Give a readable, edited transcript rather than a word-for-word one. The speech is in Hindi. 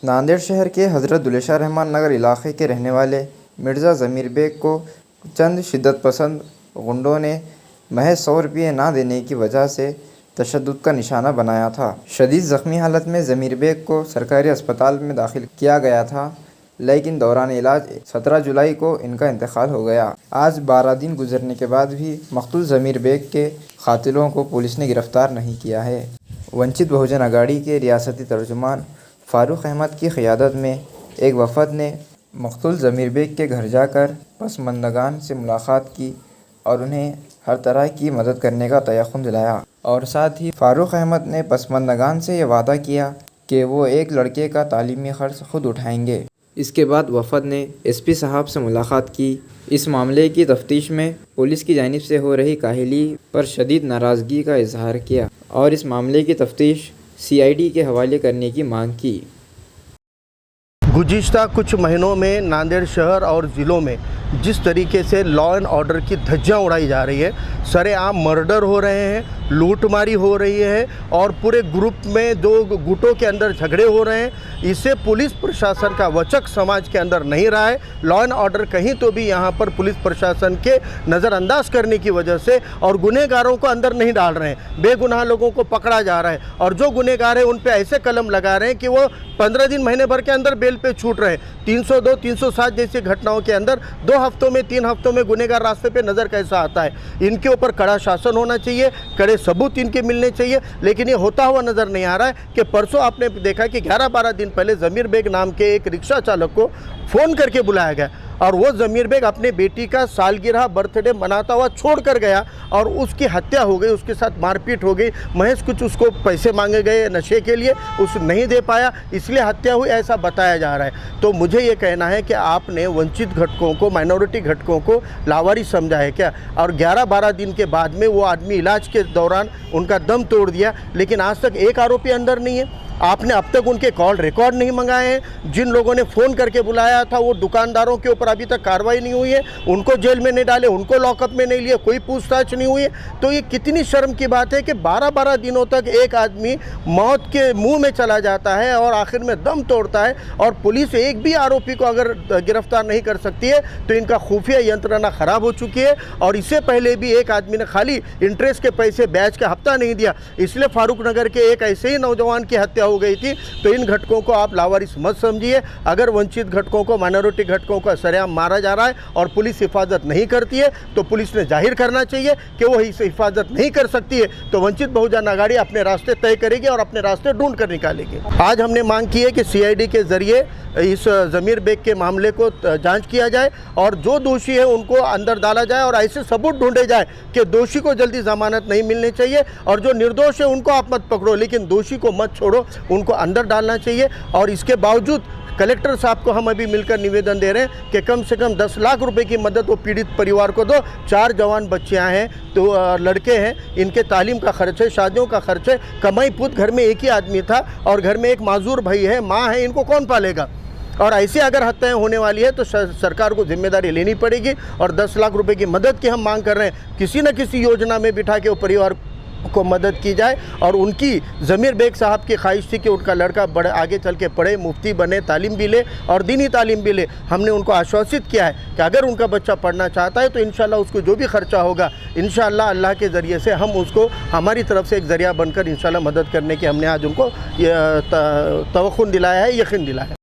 नांदेड़ शहर के हज़रत दुलेशा रहमान नगर इलाके के रहने वाले मिर्ज़ा ज़मीर बेग को चंद शिद्दत पसंद गुंडों ने महज 100 रुपये ना देने की वजह से तशद्दुद का निशाना बनाया था। शदीद ज़ख्मी हालत में ज़मीर बेग को सरकारी अस्पताल में दाखिल किया गया था, लेकिन दौरान इलाज 17 जुलाई को इनका इंतकाल हो गया। आज 12 दिन गुजरने के बाद भी मक़तूल ज़मीर बेग के कातिलों को पुलिस ने गिरफ़्तार नहीं किया है। वंचित बहुजन अघाड़ी के रियासती तर्जुमान फ़ारूक अहमद की क़ियादत में एक वफ़द ने मक़तूल ज़मीर बेग के घर जाकर पसमानदगान से मुलाकात की और उन्हें हर तरह की मदद करने का तयक़ुन दिलाया। और साथ ही फ़ारूक अहमद ने पसमानदगान से ये वादा किया कि वो एक लड़के का तालीमी ख़र्च खुद उठाएंगे। इसके बाद वफ़द ने एसपी साहब से मुलाकात की। इस मामले की तफ्तीश में पुलिस की जानिब से हो रही काहली पर शदीद नाराज़गी का इजहार किया और इस मामले की तफ्तीश CID के हवाले करने की मांग की। गुज़िश्ता कुछ महीनों में नांदेड़ शहर और ज़िलों में जिस तरीके से लॉ एंड ऑर्डर की धज्जियां उड़ाई जा रही है, सरेआम मर्डर हो रहे हैं, लूटमारी हो रही है और पूरे ग्रुप में 2 गुटों के अंदर झगड़े हो रहे हैं, इससे पुलिस प्रशासन का वचक समाज के अंदर नहीं रहा है। लॉ एंड ऑर्डर कहीं तो भी यहाँ पर पुलिस प्रशासन के नज़रअंदाज करने की वजह से और गुनहगारों को अंदर नहीं डाल रहे हैं, बेगुनाह लोगों को पकड़ा जा रहा है और जो गुनहगार है उन पर ऐसे कलम लगा रहे हैं कि वो 15 दिन महीने भर के अंदर बेल पे छूट रहे हैं। 302, 307 जैसी घटनाओं के अंदर 2 हफ्तों में 3 हफ्तों में गुनहगार रास्ते पे नज़र कैसा आता है। इनके ऊपर कड़ा शासन होना चाहिए, कड़े सबूत इनके मिलने चाहिए, लेकिन ये होता हुआ नज़र नहीं आ रहा है कि परसों आपने देखा कि 11-12 दिन पहले ज़मीर बेग नाम के एक रिक्शा चालक को फ़ोन करके बुलाया गया और वो ज़मीर बेग अपने बेटी का सालगिरह बर्थडे मनाता हुआ छोड़ कर गया और उसकी हत्या हो गई, उसके साथ मारपीट हो गई। महज कुछ उसको पैसे मांगे गए नशे के लिए, उस नहीं दे पाया, इसलिए हत्या हुई ऐसा बताया जा रहा है। तो मुझे ये कहना है कि आपने वंचित घटकों को, माइनॉरिटी घटकों को लावारिस समझा है क्या? और 11-12 दिन के बाद में वो आदमी इलाज के दौरान उनका दम तोड़ दिया, लेकिन आज तक एक आरोपी अंदर नहीं है। आपने अब तक उनके कॉल रिकॉर्ड नहीं मंगाए हैं। जिन लोगों ने फ़ोन करके बुलाया था वो दुकानदारों के ऊपर अभी तक कार्रवाई नहीं हुई है, उनको जेल में नहीं डाले, उनको लॉकअप में नहीं लिए, कोई पूछताछ नहीं हुई है। तो ये कितनी शर्म की बात है कि 12-12 दिनों तक एक आदमी मौत के मुंह में चला जाता है और आखिर में दम तोड़ता है और पुलिस एक भी आरोपी को अगर गिरफ्तार नहीं कर सकती है तो इनका खुफिया यंत्रणा ख़राब हो चुकी है। और इससे पहले भी एक आदमी ने खाली इंटरेस्ट के पैसे ब्याज का हफ्ता नहीं दिया, इसलिए फारूक नगर के एक ऐसे ही नौजवान की हत्या हो गई थी। तो इन घटकों को आप लावारिस मत समझिए। अगर वंचित घटकों को, माइनॉरिटी घटकों का सरेआम मारा जा रहा है और पुलिस हिफाजत नहीं करती है तो पुलिस ने जाहिर करना चाहिए कि वो इस हिफाजत नहीं कर सकती है, तो वंचित बहुजन अघाड़ी अपने रास्ते तय करेगी और अपने रास्ते ढूंढ कर निकालेगी। आज हमने मांग की है कि CID के जरिए इस ज़मीर बेग के मामले को जांच किया जाए और जो दोषी है उनको अंदर डाला जाए और ऐसे सबूत ढूंढे जाए कि दोषी को जल्दी ज़मानत नहीं मिलनी चाहिए और जो निर्दोष है उनको आप मत पकड़ो, लेकिन दोषी को मत छोड़ो, उनको अंदर डालना चाहिए। और इसके बावजूद कलेक्टर साहब को हम अभी मिलकर निवेदन दे रहे हैं कि कम से कम 10 लाख रुपए की मदद वो पीड़ित परिवार को दो। 4 जवान बच्चियां हैं, तो लड़के हैं, इनके तालीम का खर्च है, शादियों का खर्च है। कमाई पुत घर में एक ही आदमी था और घर में एक माजूर भाई है, माँ है, इनको कौन पालेगा? और ऐसे अगर हत्याएं होने वाली है तो सरकार को जिम्मेदारी लेनी पड़ेगी और 10 लाख रुपए की मदद की हम मांग कर रहे हैं। किसी न किसी योजना में बिठा के वो परिवार को मदद की जाए और उनकी ज़मीर बेग साहब की ख्वाहिश थी कि उनका लड़का बड़े आगे चल के पढ़े, मुफ्ती बने, तालीम भी ले और दीनी तालीम भी ले। हमने उनको आश्वासित किया है कि अगर उनका बच्चा पढ़ना चाहता है तो इंशाल्लाह उसको जो भी खर्चा होगा इंशाल्लाह अल्लाह के ज़रिए से हम उसको हमारी तरफ से एक ज़रिया बनकर इंशाल्लाह मदद करने की हमने आज उनको तवक्कुन दिलाया है, यकीन दिलाया है।